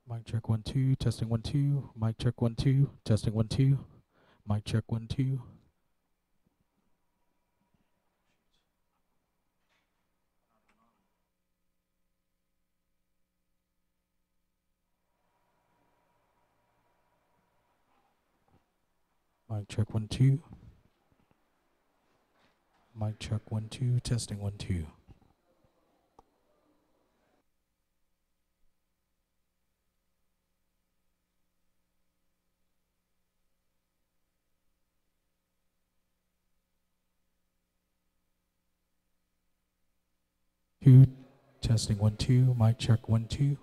Mic check 1 2, testing 1 2. Mic check 1 2, testing 1 2. Mic check 1 2. Mic check 1 2. Mic check 1 2, testing 1 2. Two, testing 1 2. Mic check 1 2.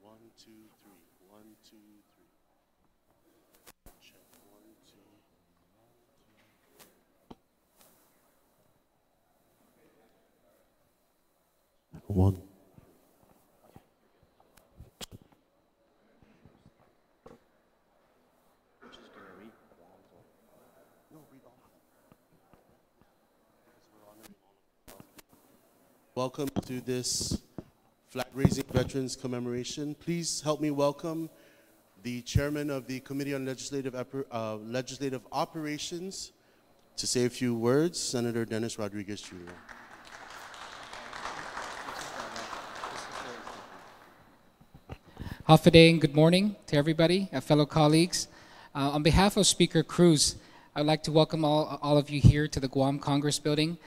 One, two, three. One, two, three. Check one, two. One. Welcome to this flag-raising Veterans Commemoration. Please help me welcome the Chairman of the Committee on Legislative Operations to say a few words, Senator Dennis Rodriguez, Jr. Hafaday and good morning to everybody, fellow colleagues. On behalf of Speaker Cruz, I'd like to welcome all of you here to the Guam Congress Building.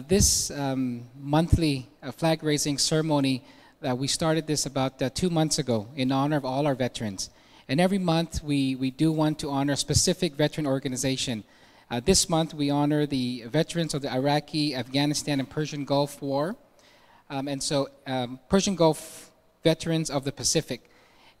This monthly flag-raising ceremony, we started this about 2 months ago in honor of all our veterans. And every month we do want to honor a specific veteran organization. This month we honor the veterans of the Iraqi, Afghanistan, and Persian Gulf War. Persian Gulf veterans of the Pacific.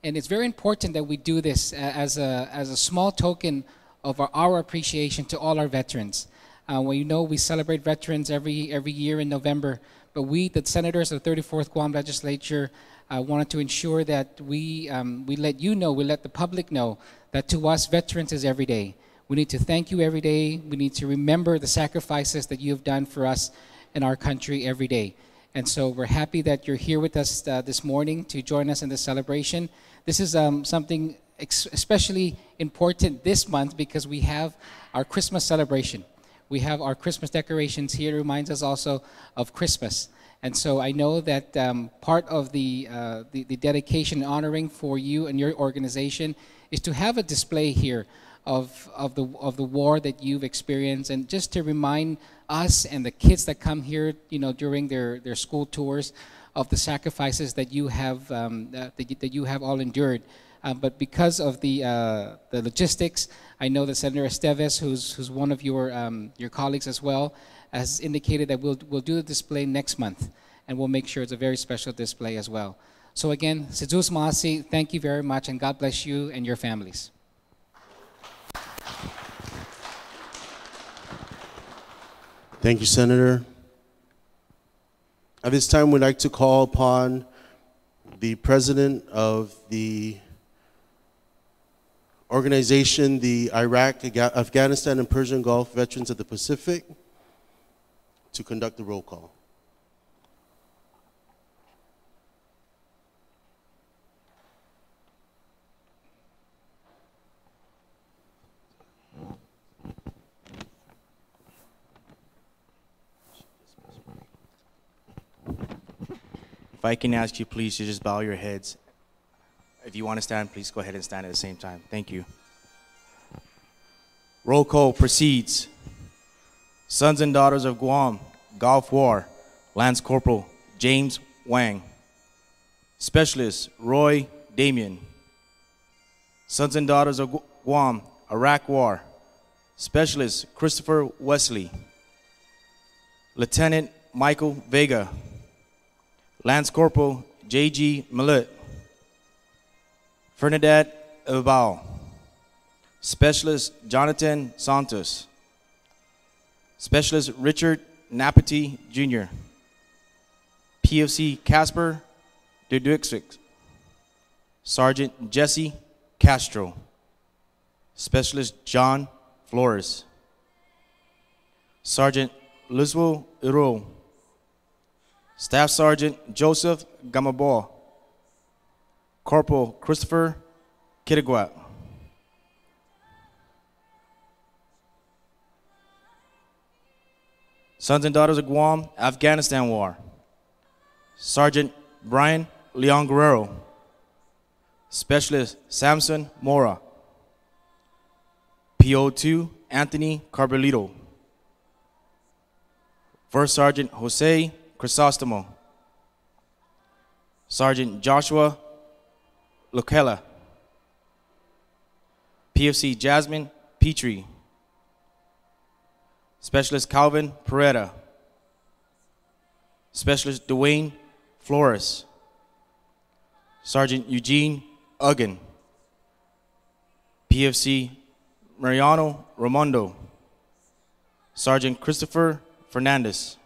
And it's very important that we do this as a small token of our appreciation to all our veterans. We know we celebrate veterans every year in November, but we, the senators of the 34th Guam Legislature, wanted to ensure that we let you know, we let the public know that to us, veterans is every day. We need to thank you every day. We need to remember the sacrifices that you have done for us and our country every day. And so we're happy that you're here with us this morning to join us in this celebration. This is something especially important this month because we have our Christmas celebration. We have our Christmas decorations here. It reminds us also of Christmas. And so I know that part of the dedication and honoring for you and your organization is to have a display here of the war that you've experienced, and just to remind us and the kids that come here, during their school tours, of the sacrifices that you have that you have all endured. But because of the logistics, I know that Senator Esteves, who's one of your colleagues as well, has indicated that we'll do the display next month, and we'll make sure it's a very special display as well. So again, Jesus Maasi, thank you very much, and God bless you and your families. Thank you, Senator. At this time, we'd like to call upon the president of the organization, the Iraq, Afghanistan, and Persian Gulf Veterans of the Pacific, to conduct the roll call. If I can ask you, please, to just bow your heads. If you want to stand, please go ahead and stand at the same time. Thank you. Roll call proceeds. Sons and Daughters of Guam, Gulf War, Lance Corporal James Wang. Specialist Roy Damien. Sons and Daughters of Guam, Iraq War, Specialist Christopher Wesley. Lieutenant Michael Vega. Lance Corporal J.G. Millet. Fernandad Ibao. Specialist Jonathan Santos. Specialist Richard Napati Jr. PFC Casper Dudwixik. Sergeant Jesse Castro. Specialist John Flores. Sergeant Liswell Iro. Staff Sergeant Joseph Gamabo. Corporal Christopher Kittigwat. Sons and Daughters of Guam, Afghanistan War. Sergeant Brian Leon Guerrero. Specialist Samson Mora. PO2 Anthony Carbolito. First Sergeant Jose Crisostomo. Sergeant Joshua Lokela. PFC Jasmine Petrie. Specialist Calvin Peretta. Specialist Dwayne Flores. Sergeant Eugene Uggan. PFC Mariano Ramondo. Sergeant Christopher Fernandez.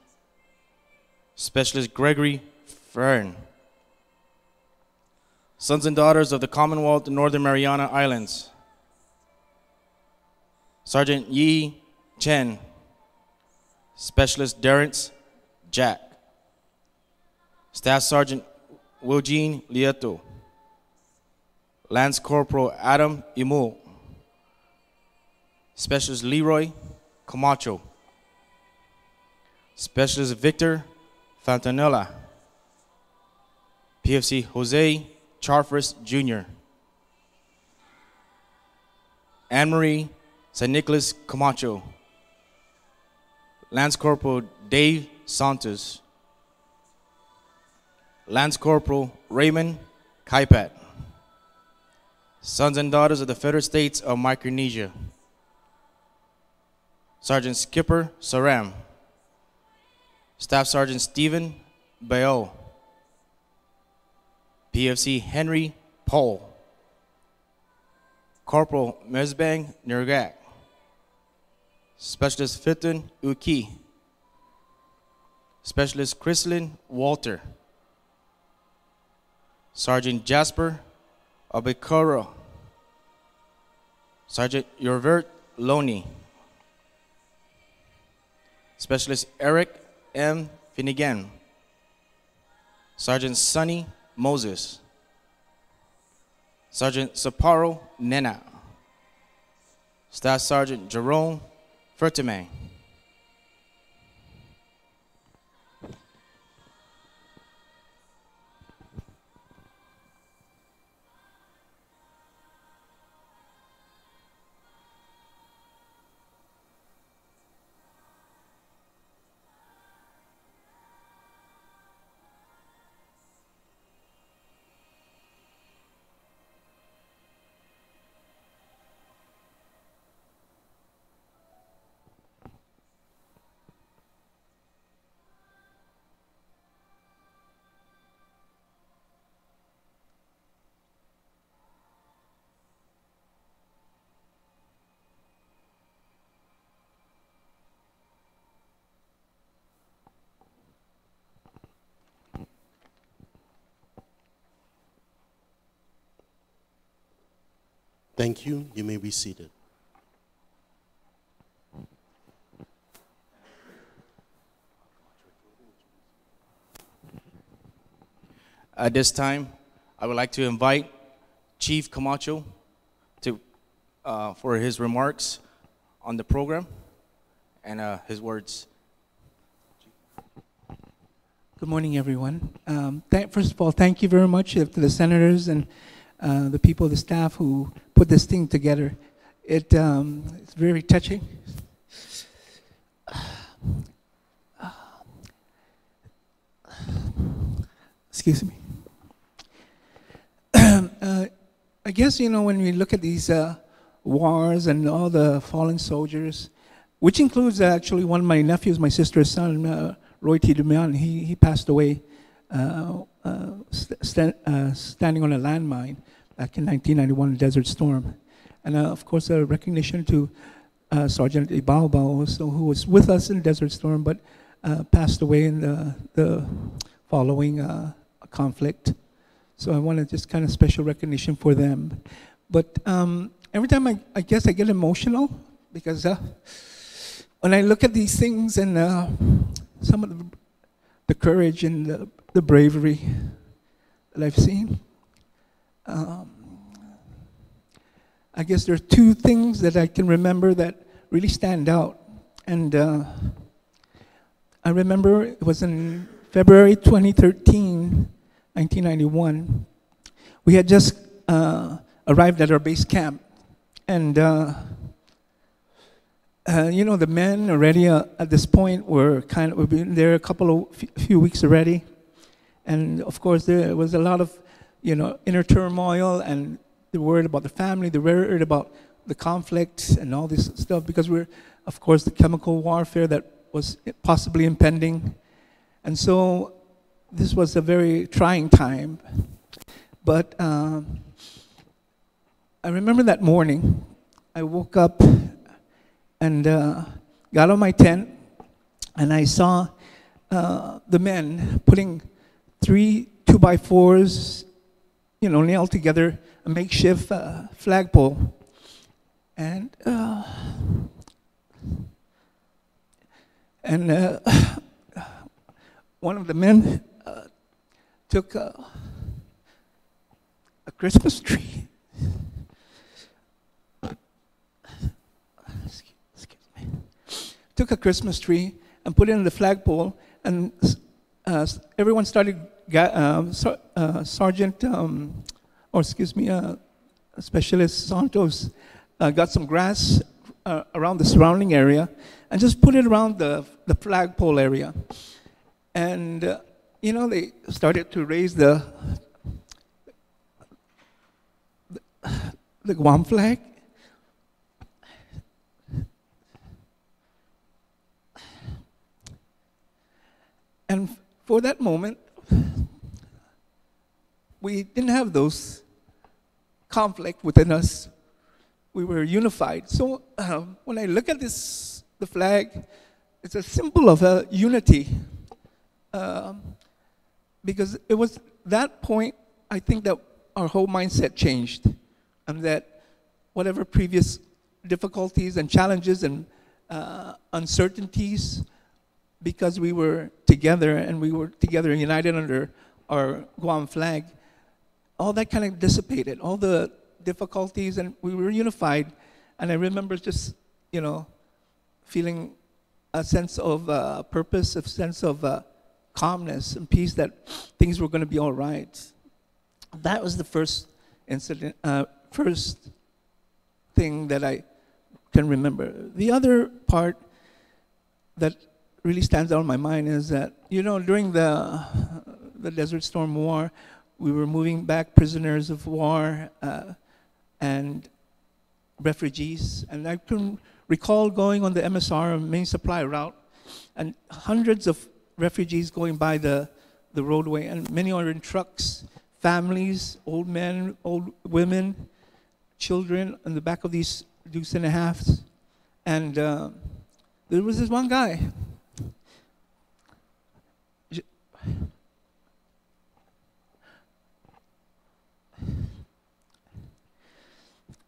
Specialist Gregory Fern. Sons and Daughters of the Commonwealth of Northern Mariana Islands. Sergeant Yi Chen. Specialist Terrence Jack. Staff Sergeant Wilgene Lieto. Lance Corporal Adam Imo. Specialist Leroy Camacho. Specialist Victor Fantanella. PFC Jose Charfris Jr. Anne-Marie San Nicolas Camacho. Lance Corporal Dave Santos. Lance Corporal Raymond Kaipat. Sons and Daughters of the Federal States of Micronesia. Sergeant Skipper Saram. Staff Sergeant Stephen Bayo. PFC Henry Paul. Corporal Mesbang Nurgak. Specialist Fitin Uki. Specialist Chrislyn Walter. Sergeant Jasper Abekoro. Sergeant Yorvert Loney. Specialist Eric M. Finnegan. Sergeant Sonny Moses. Sergeant Sapporo Nena. Staff Sergeant Jerome Fertiman. Thank you. You may be seated. At this time, I would like to invite Chief Camacho to, for his remarks on the program and his words. Good morning, everyone. First of all, thank you very much to the senators and the people, the staff who put this thing together. It's very touching. Excuse me. I guess, you know, when we look at these wars and all the fallen soldiers, which includes actually one of my nephews, my sister's son, Roy T. Dumian, he passed away standing on a landmine back in 1991 in Desert Storm. And of course, a recognition to Sergeant Ibalba also, who was with us in Desert Storm, but passed away in the following conflict. So I want to just kind of special recognition for them. But every time I guess I get emotional because when I look at these things and some of the courage and the bravery that I've seen, I guess there are two things that I can remember that really stand out. And I remember it was in February 2013, 1991. We had just arrived at our base camp. And you know, the men already at this point we've been there a few weeks already. And of course, there was a lot of, you know, inner turmoil, and they're worried about the family, they're worried about the conflict and all this stuff, because we're, of course, the chemical warfare that was possibly impending. And so this was a very trying time. But I remember that morning, I woke up and got on my tent, and I saw the men putting 3 2x4s, you know, nailed together, a makeshift flagpole. And one of the men took a Christmas tree. Took a Christmas tree and put it in the flagpole, and everyone started. Sergeant, Specialist Santos got some grass around the surrounding area and just put it around the flagpole area. And you know, they started to raise the Guam flag. And for that moment, we didn't have those conflict within us. We were unified. So when I look at this, the flag, it's a symbol of unity. Because it was that point, I think, that our whole mindset changed. And that whatever previous difficulties and challenges and uncertainties, because we were together and we were together and united under our Guam flag, all that kind of dissipated, all the difficulties, and we were unified. And I remember just, you know, feeling a sense of purpose, a sense of calmness and peace, that things were going to be all right. That was the first incident, first thing that I can remember. The other part that really stands out in my mind is that, you know, during the Desert Storm War, we were moving back prisoners of war and refugees. And I can recall going on the MSR, main supply route, and hundreds of refugees going by the roadway, and many are in trucks, families, old men, old women, children in the back of these Dukes and a Halves. And there was this one guy.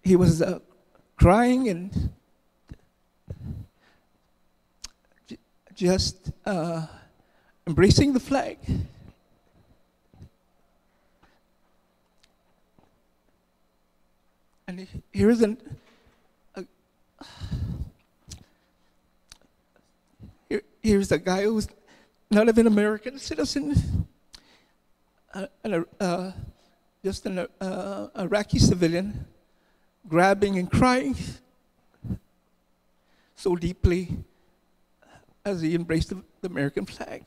he was crying and just embracing the flag. And here's here's a guy who's not even an American citizen, just an Iraqi civilian, grabbing and crying so deeply as he embraced the American flag.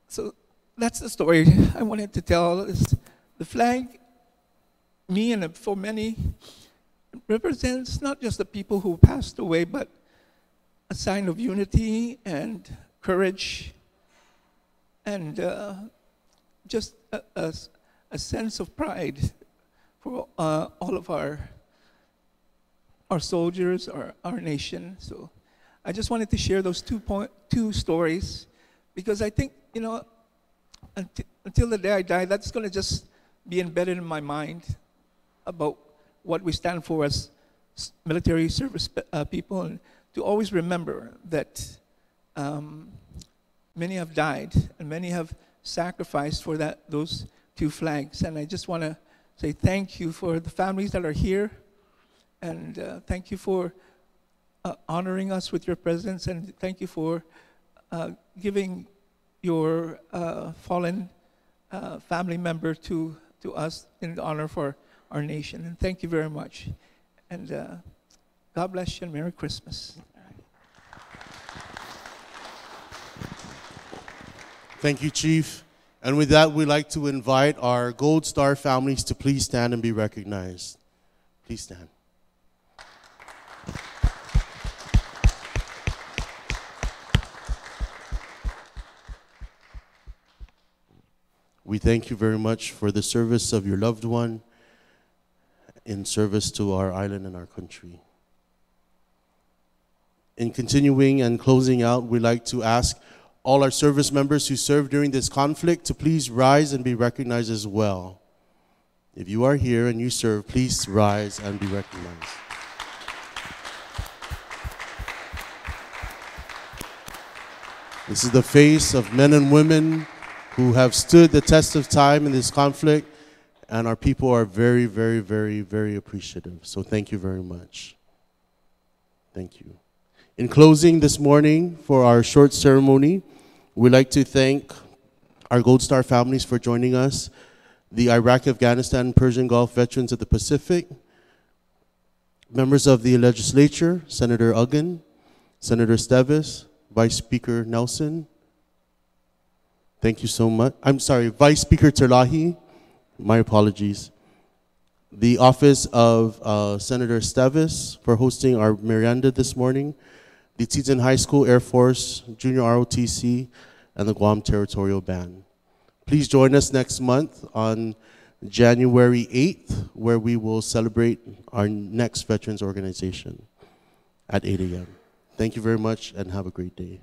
So that's the story I wanted to tell. Is the flag, me and for many, represents not just the people who passed away, but a sign of unity and courage and just a sense of pride for all of our soldiers, our nation. So I just wanted to share those two stories, because I think, you know, until the day I die, that's going to just be embedded in my mind about what we stand for as military service people, and to always remember that many have died and many have sacrificed for those two flags. And I just want to say thank you for the families that are here, and thank you for honoring us with your presence, and thank you for giving your fallen family member to us in honor for our nation. And thank you very much. And God bless you and Merry Christmas. Thank you, Chief. And with that, we'd like to invite our Gold Star families to please stand and be recognized. Please stand. We thank you very much for the service of your loved one in service to our island and our country. In continuing and closing out, we'd like to ask all our service members who served during this conflict to please rise and be recognized as well. If you are here and you serve, please rise and be recognized. This is the face of men and women who have stood the test of time in this conflict, and our people are very, very, very, very appreciative. So thank you very much. Thank you. In closing this morning for our short ceremony, we'd like to thank our Gold Star families for joining us, the Iraq, Afghanistan, and Persian Gulf veterans of the Pacific, members of the legislature, Senator Uggan, Senator Stevis, Vice Speaker Nelson. Thank you so much. I'm sorry, Vice Speaker Terlahi. My apologies. The office of Senator Stevis for hosting our Miranda this morning, the Teton High School Air Force, Junior ROTC, and the Guam Territorial Band. Please join us next month on January 8th, where we will celebrate our next Veterans Organization at 8 a.m. Thank you very much and have a great day.